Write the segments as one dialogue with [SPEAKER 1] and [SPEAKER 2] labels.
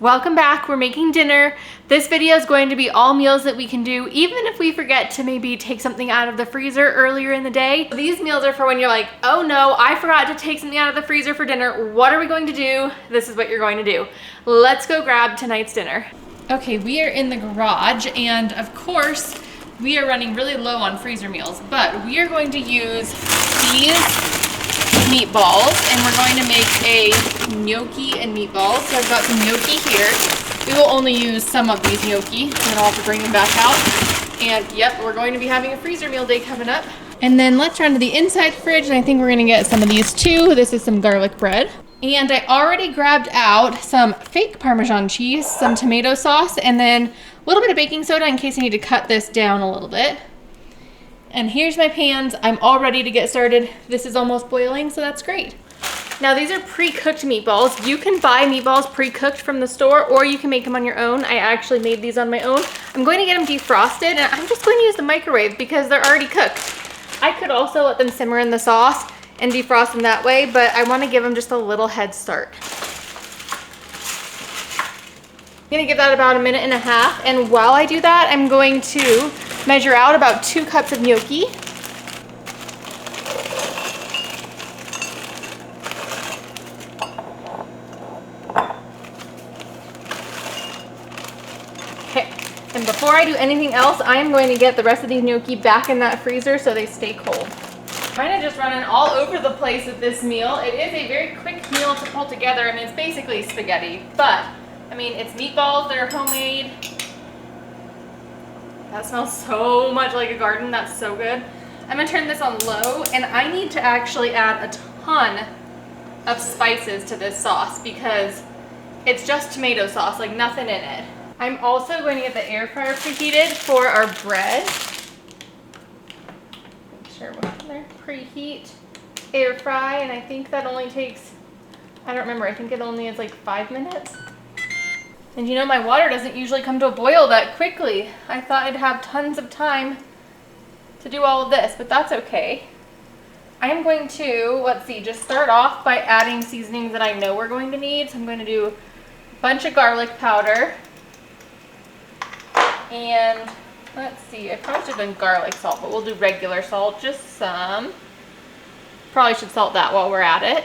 [SPEAKER 1] Welcome back. We're making dinner. This video is going to be all meals that we can do, even if we forget to maybe take something out of the freezer earlier in the day. These meals are for when you're like, oh no, I forgot to take something out of the freezer for dinner. What are we going to do? This is what you're going to do. Let's go grab tonight's dinner. Okay, we are in the garage, and of course, we are running really low on freezer meals, but we are going to use these meatballs, and we're going to make a gnocchi and meatballs. So I've got some gnocchi here. We will only use some of these gnocchi, and then I'll have to bring them back out. And yep, we're going to be having a freezer meal day coming up. And then let's run to the inside fridge, and I think we're gonna get some of these too. This is some garlic bread. And I already grabbed out some fake Parmesan cheese, some tomato sauce, and then a little bit of baking soda in case I need to cut this down a little bit. And here's my pans. I'm all ready to get started. This is almost boiling, so that's great. Now these are pre-cooked meatballs. You can buy meatballs pre-cooked from the store, or you can make them on your own. I actually made these on my own. I'm going to get them defrosted, and I'm just going to use the microwave because they're already cooked. I could also let them simmer in the sauce and defrost them that way, but I want to give them just a little head start. I'm gonna give that about 1.5 minutes, and while I do that, I'm going to measure out about 2 cups of gnocchi. Okay, and before I do anything else, I am going to get the rest of these gnocchi back in that freezer so they stay cold. Kind of just running all over the place with this meal. It is a very quick meal to pull together. I mean, it's basically spaghetti, but I mean, it's meatballs that are homemade. That smells so much like a garden. That's so good. I'm gonna turn this on low, and I need to actually add a ton of spices to this sauce because it's just tomato sauce, like nothing in it. I'm also going to get the air fryer preheated for our bread. Make sure we're there. Preheat, air fry, and I think that only takes, I don't remember, I think it only is like 5 minutes. And you know, my water doesn't usually come to a boil that quickly. I thought I'd have tons of time to do all of this, but that's okay. I am going to, let's see, just start off by adding seasonings that I know we're going to need. So I'm going to do a bunch of garlic powder. And let's see, I probably should have done garlic salt, but we'll do regular salt, just some. Probably should salt that while we're at it.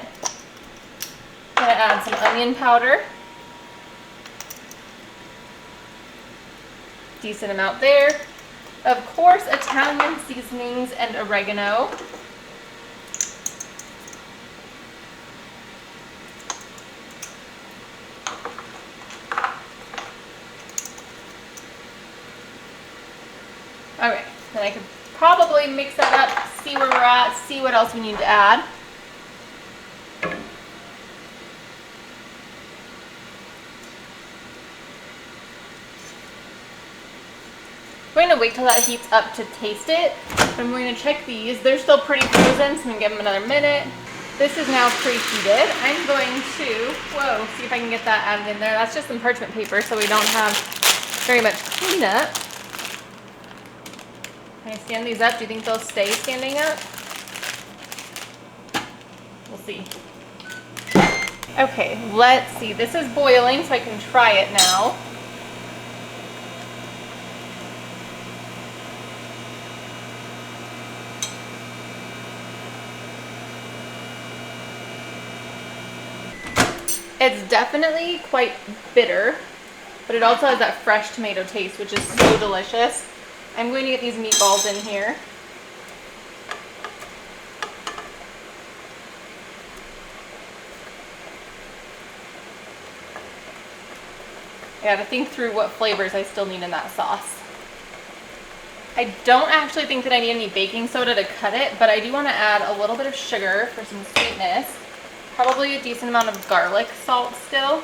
[SPEAKER 1] I'm gonna add some onion powder. Decent amount there. Of course, Italian seasonings and oregano. Okay, then I could probably mix that up, see where we're at, see what else we need to add. I'm going to wait till that heats up to taste it. I'm going to check these. They're still pretty frozen, so I'm going to give them another minute. This is now preheated. I'm going to, see if I can get that added in there. That's just some parchment paper, so we don't have very much cleanup. Can I stand these up? Do you think they'll stay standing up? We'll see. Okay, let's see. This is boiling, so I can try it now. It's definitely quite bitter, but it also has that fresh tomato taste, which is so delicious. I'm going to get these meatballs in here. I gotta think through what flavors I still need in that sauce. I don't actually think that I need any baking soda to cut it, but I do want to add a little bit of sugar for some sweetness. Probably a decent amount of garlic salt still.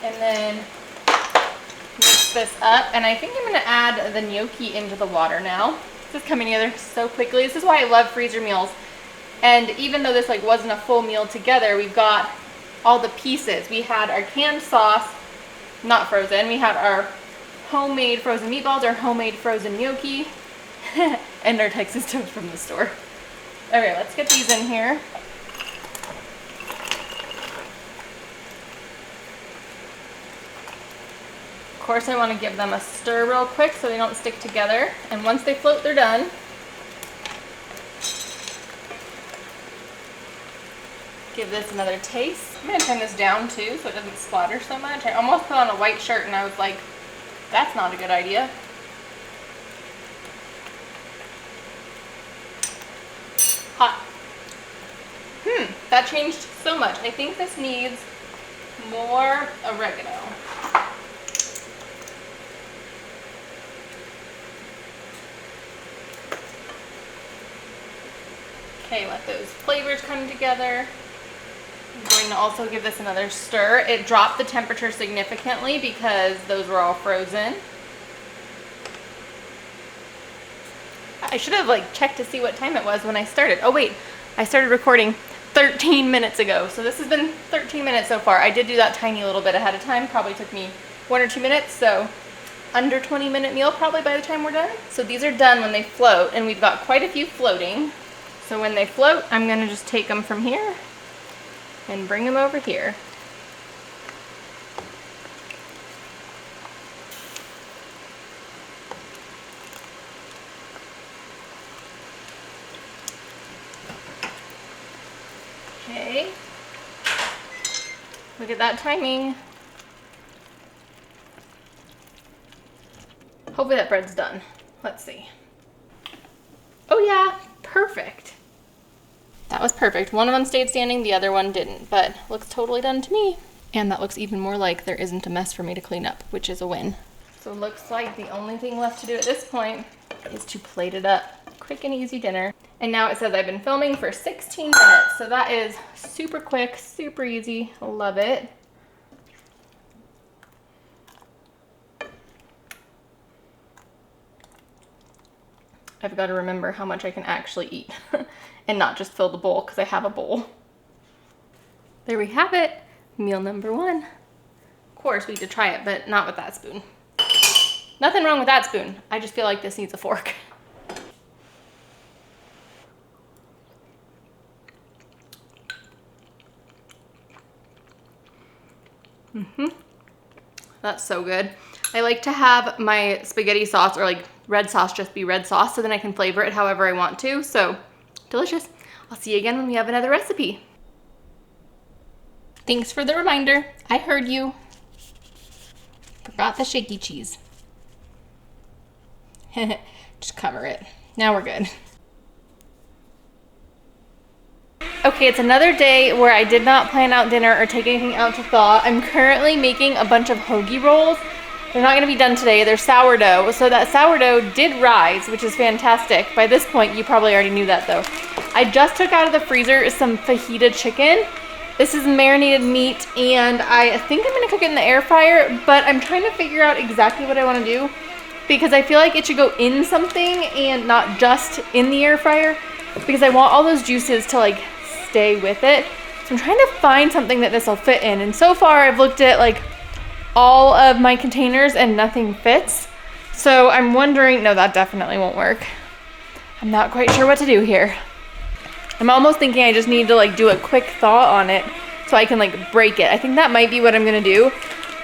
[SPEAKER 1] And then mix this up. And I think I'm going to add the gnocchi into the water now. This is coming together so quickly. This is why I love freezer meals. And even though this wasn't a full meal together, we've got all the pieces. We had our canned sauce, not frozen. We had our homemade frozen meatballs, our homemade frozen gnocchi, and our Texas toast from the store. Okay, let's get these in here. Of course, I want to give them a stir real quick so they don't stick together. And once they float, they're done. Give this another taste. I'm gonna turn this down too so it doesn't splatter so much. I almost put on a white shirt and I was like, that's not a good idea. Hot. That changed so much. I think this needs more oregano. Okay, let those flavors come together. I'm going to also give this another stir. It dropped the temperature significantly because those were all frozen. I should have like checked to see what time it was when I started. Oh wait, I started recording 13 minutes ago. So this has been 13 minutes so far. I did do that tiny little bit ahead of time. Probably took me 1 or 2 minutes. So under 20-minute meal probably by the time we're done. So these are done when they float, and we've got quite a few floating. So when they float, I'm gonna just take them from here and bring them over here. Okay. Look at that timing. Hopefully that bread's done. Let's see. Oh yeah, perfect. That was perfect. One of them stayed standing, the other one didn't, but looks totally done to me. And that looks even more like there isn't a mess for me to clean up, which is a win. So it looks like the only thing left to do at this point is to plate it up. Quick and easy dinner. And now it says I've been filming for 16 minutes, so that is super quick, super easy. Love it. I've got to remember how much I can actually eat and not just fill the bowl because I have a bowl. There we have it, meal number 1. Of course, we did try it, but not with that spoon. Nothing wrong with that spoon. I just feel like this needs a fork. That's so good. I like to have my spaghetti sauce or like red sauce just be red sauce so then I can flavor it however I want to. So delicious. I'll see you again when we have another recipe. Thanks for the reminder. I heard you. Forgot the shaky cheese. Just cover it. Now we're good. Okay, it's another day where I did not plan out dinner or take anything out to thaw. I'm currently making a bunch of hoagie rolls. They're not gonna be done today, they're sourdough. So that sourdough did rise, which is fantastic. By this point, you probably already knew that though. I just took out of the freezer some fajita chicken. This is marinated meat, and I think I'm gonna cook it in the air fryer, but I'm trying to figure out exactly what I wanna do because I feel like it should go in something and not just in the air fryer because I want all those juices to like stay with it. So I'm trying to find something that this will fit in, and so far I've looked at like all of my containers and nothing fits. So I'm wondering, no, that definitely won't work. I'm not quite sure what to do here. I'm almost thinking I just need to like do a quick thaw on it so I can like break it. I think that might be what I'm gonna do.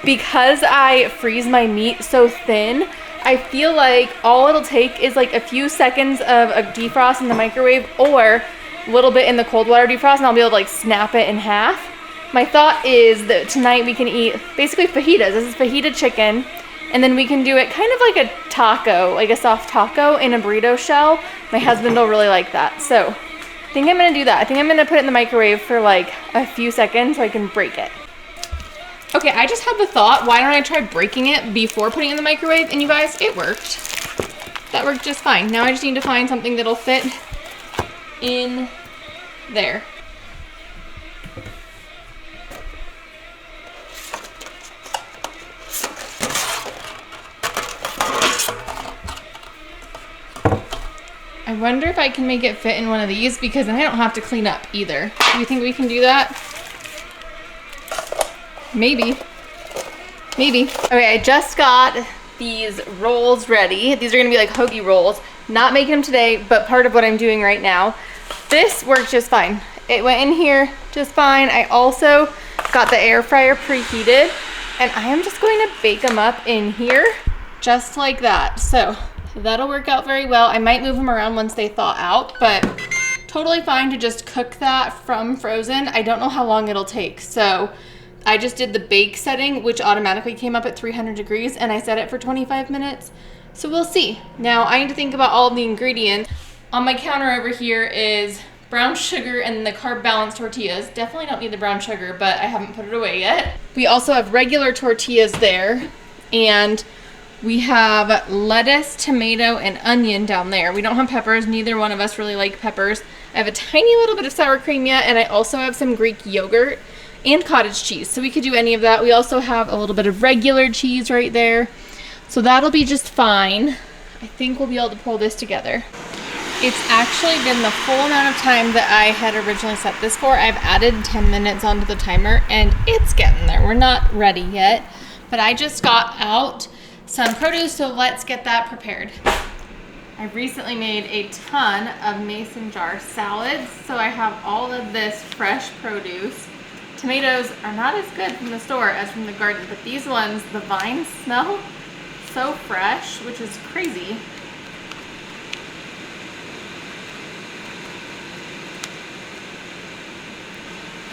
[SPEAKER 1] Because I freeze my meat so thin, I feel like all it'll take is like a few seconds of a defrost in the microwave or a little bit in the cold water defrost, and I'll be able to like snap it in half. My thought is that tonight we can eat basically fajitas. This is fajita chicken, and then we can do it kind of like a taco, like a soft taco in a burrito shell. My husband will really like that. So I think I'm gonna do that. I think I'm gonna put it in the microwave for like a few seconds so I can break it. Okay, I just had the thought, why don't I try breaking it before putting it in the microwave? And you guys, it worked. That worked just fine. Now I just need to find something that'll fit in there. I wonder if I can make it fit in one of these because then I don't have to clean up either. Do you think we can do that? Maybe. Maybe. Okay, I just got these rolls ready. These are gonna be like hoagie rolls. Not making them today, but part of what I'm doing right now. This worked just fine. It went in here just fine. I also got the air fryer preheated. And I am just going to bake them up in here, just like that. So that'll work out very well. I might move them around once they thaw out, but totally fine to just cook that from frozen. I don't know how long it'll take. So I just did the bake setting, which automatically came up at 300 degrees, and I set it for 25 minutes. So we'll see. Now I need to think about all of the ingredients. On my counter over here is brown sugar and the carb balanced tortillas. Definitely don't need the brown sugar, but I haven't put it away yet. We also have regular tortillas there, and we have lettuce, tomato, and onion down there. We don't have peppers. Neither one of us really like peppers. I have a tiny little bit of sour cream yet, and I also have some Greek yogurt and cottage cheese. So we could do any of that. We also have a little bit of regular cheese right there. So that'll be just fine. I think we'll be able to pull this together. It's actually been the full amount of time that I had originally set this for. I've added 10 minutes onto the timer, and it's getting there. We're not ready yet, but I just got out some produce, so let's get that prepared. I recently made a ton of mason jar salads, so I have all of this fresh produce. Tomatoes are not as good from the store as from the garden, but these ones, the vines smell so fresh, which is crazy.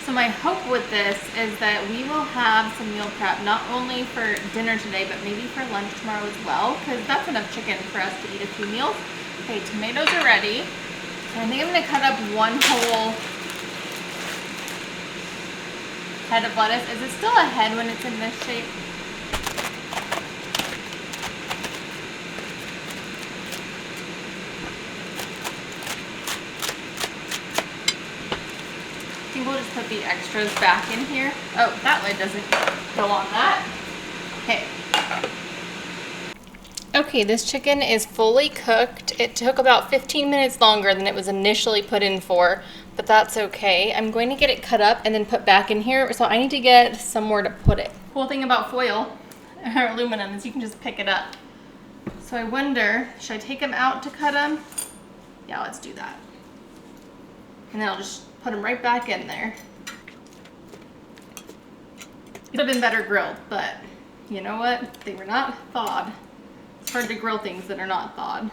[SPEAKER 1] So my hope with this is that we will have some meal prep, not only for dinner today, but maybe for lunch tomorrow as well, because that's enough chicken for us to eat a few meals. Okay, tomatoes are ready. And I think I'm gonna cut up one whole head of lettuce. Is it still a head when it's in this shape? I think we'll just put the extras back in here. Oh, that lid doesn't go on that. Okay. Okay, this chicken is fully cooked. It took about 15 minutes longer than it was initially put in for, but that's okay. I'm going to get it cut up and then put back in here, so I need to get somewhere to put it. Cool thing about foil or aluminum is you can just pick it up. So I wonder, should I take them out to cut them? Yeah, let's do that. And then I'll just put them right back in there. Could have been better grilled, but you know what? They were not thawed. It's hard to grill things that are not thawed.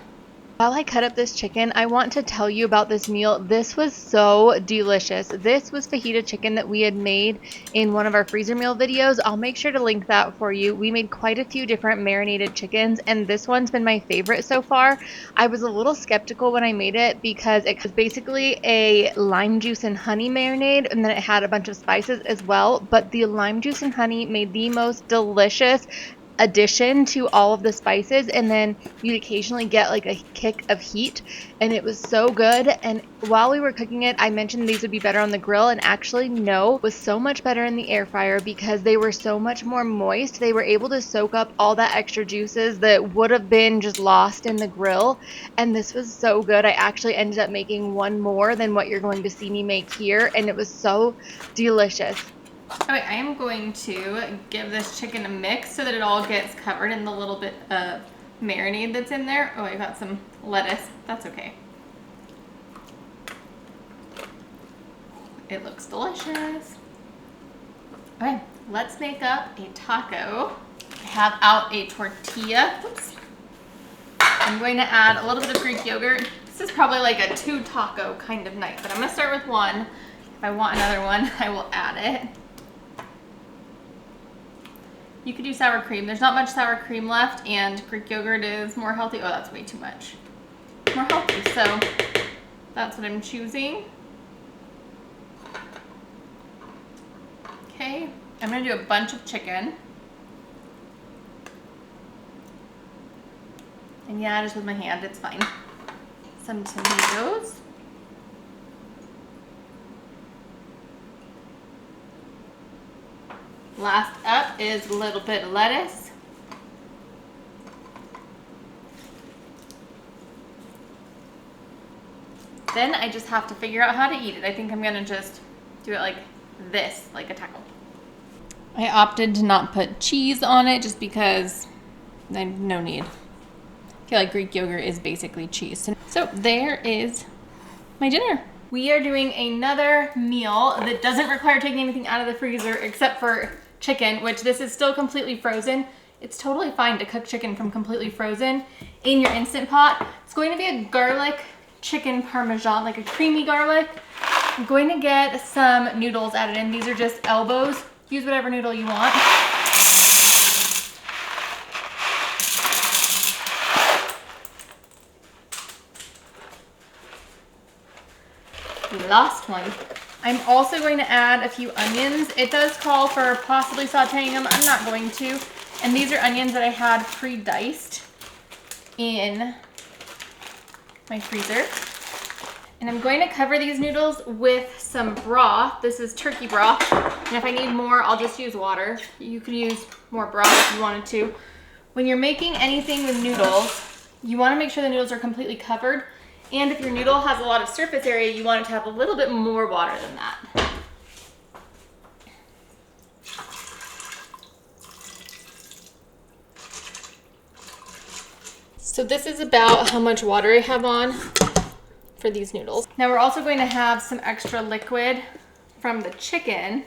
[SPEAKER 1] While I cut up this chicken, I want to tell you about this meal. This was so delicious. This was fajita chicken that we had made in one of our freezer meal videos. I'll make sure to link that for you. We made quite a few different marinated chickens, and this one's been my favorite so far. I was a little skeptical when I made it because it was basically a lime juice and honey marinade, and then it had a bunch of spices as well, but the lime juice and honey made the most delicious addition to all of the spices, and then you'd occasionally get like a kick of heat, and it was so good. And while we were cooking it, I mentioned these would be better on the grill, and actually no, it was so much better in the air fryer because they were so much more moist. They were able to soak up all that extra juices that would have been just lost in the grill, and this was so good. I actually ended up making one more than what you're going to see me make here, and it was so delicious. Okay, I am going to give this chicken a mix so that it all gets covered in the little bit of marinade that's in there. Oh, I got some lettuce. That's okay. It looks delicious. Okay, let's make up a taco. I have out a tortilla. Oops. I'm going to add a little bit of Greek yogurt. This is probably like a 2 taco kind of night, but I'm going to start with one. If I want another one, I will add it. You could do sour cream. There's not much sour cream left, and Greek yogurt is more healthy. Oh, that's way too much. More healthy, so that's what I'm choosing. Okay, I'm gonna do a bunch of chicken. And yeah, just with my hand, it's fine. Some tomatoes. Last up is a little bit of lettuce. Then I just have to figure out how to eat it. I think I'm gonna just do it like this, like a taco. I opted to not put cheese on it just because no need. I feel like Greek yogurt is basically cheese. So there is my dinner. We are doing another meal that doesn't require taking anything out of the freezer except for chicken, which this is still completely frozen. It's totally fine to cook chicken from completely frozen in your Instant Pot. It's going to be a garlic chicken parmesan, like a creamy garlic. I'm going to get some noodles added in. These are just elbows. Use whatever noodle you want. Last one. I'm also going to add a few onions. It does call for possibly sauteing them. I'm not going to. And these are onions that I had pre-diced in my freezer. And I'm going to cover these noodles with some broth. This is turkey broth. And if I need more, I'll just use water. You could use more broth if you wanted to. When you're making anything with noodles, you want to make sure the noodles are completely covered. And if your noodle has a lot of surface area, you want it to have a little bit more water than that. So this is about how much water I have on for these noodles. Now we're also going to have some extra liquid from the chicken.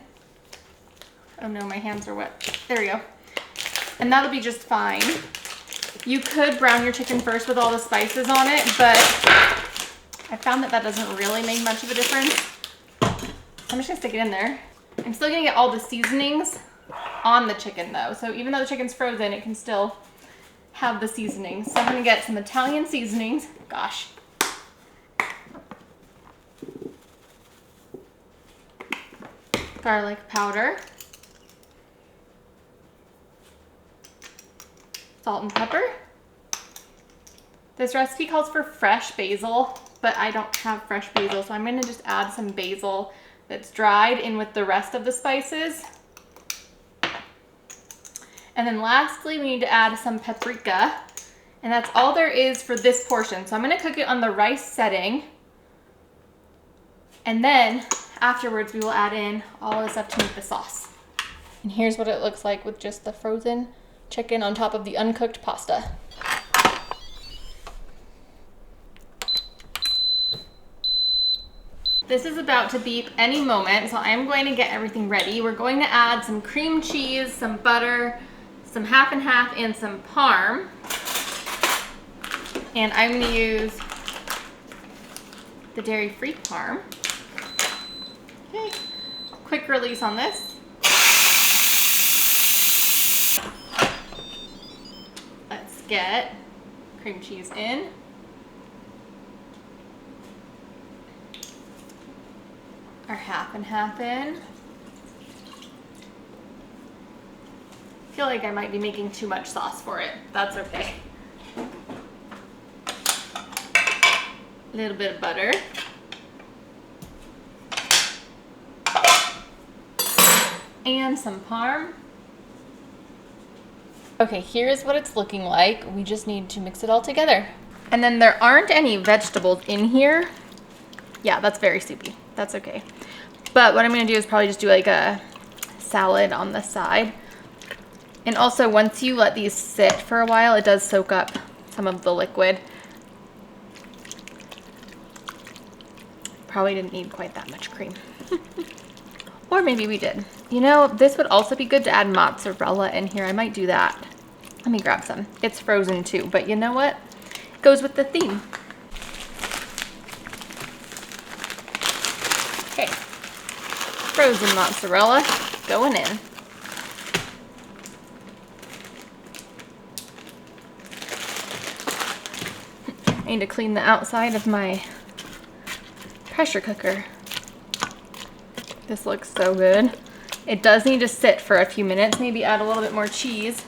[SPEAKER 1] Oh no, my hands are wet. There we go. And that'll be just fine. You could brown your chicken first with all the spices on it, but I found that that doesn't really make much of a difference. So I'm just gonna stick it in there. I'm still gonna get all the seasonings on the chicken though. So even though the chicken's frozen, it can still have the seasonings. So I'm gonna get some Italian seasonings. Gosh. Garlic powder. Salt and pepper. This recipe calls for fresh basil, but I don't have fresh basil, so I'm gonna just add some basil that's dried in with the rest of the spices. And then lastly, we need to add some paprika, and that's all there is for this portion. So I'm gonna cook it on the rice setting, and then afterwards we will add in all this stuff to make the sauce. And here's what it looks like with just the frozen chicken on top of the uncooked pasta. This is about to beep any moment, so I'm going to get everything ready. We're going to add some cream cheese, some butter, some half and half, and some parm. And I'm going to use the dairy-free parm. Okay, quick release on this. Let's get cream cheese in. Our half and half in. I feel like I might be making too much sauce for it. That's okay. A little bit of butter. And some parm. Okay, here's what it's looking like. We just need to mix it all together. And then there aren't any vegetables in here. Yeah, that's very soupy. That's okay. But what I'm gonna do is probably just do like a salad on the side. And also once you let these sit for a while, it does soak up some of the liquid. Probably didn't need quite that much cream. Or maybe we did. You know, this would also be good to add mozzarella in here. I might do that. Let me grab some. It's frozen too, but you know what? It goes with the theme. Okay, frozen mozzarella going in. I need to clean the outside of my pressure cooker. This looks so good. It does need to sit for a few minutes, maybe add a little bit more cheese.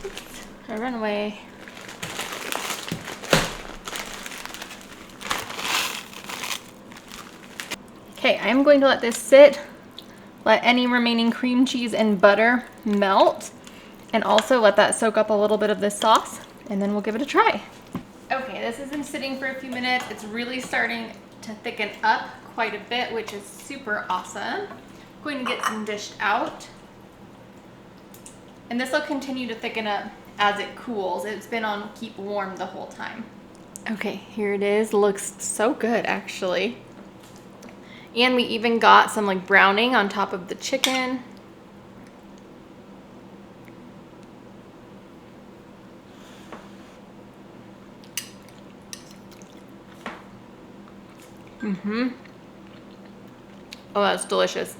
[SPEAKER 1] Oops, I ran away. Okay, I'm going to let this sit, let any remaining cream cheese and butter melt, and also let that soak up a little bit of this sauce, and then we'll give it a try. Okay, this has been sitting for a few minutes. It's really starting to thicken up quite a bit, which is super awesome. I'm going to get some dished out. And this will continue to thicken up as it cools. It's been on keep warm the whole time. Okay, here it is. Looks so good, actually. And we even got some like browning on top of the chicken. Oh, that's delicious.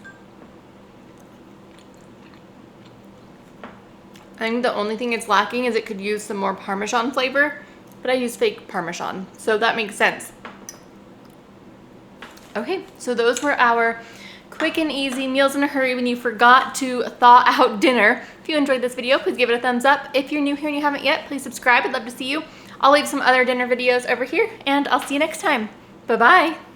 [SPEAKER 1] I think the only thing it's lacking is it could use some more Parmesan flavor, but I use fake Parmesan, so that makes sense. Okay, so those were our quick and easy meals in a hurry when you forgot to thaw out dinner. If you enjoyed this video, please give it a thumbs up. If you're new here and you haven't yet, please subscribe. I'd love to see you. I'll leave some other dinner videos over here, and I'll see you next time. Bye-bye.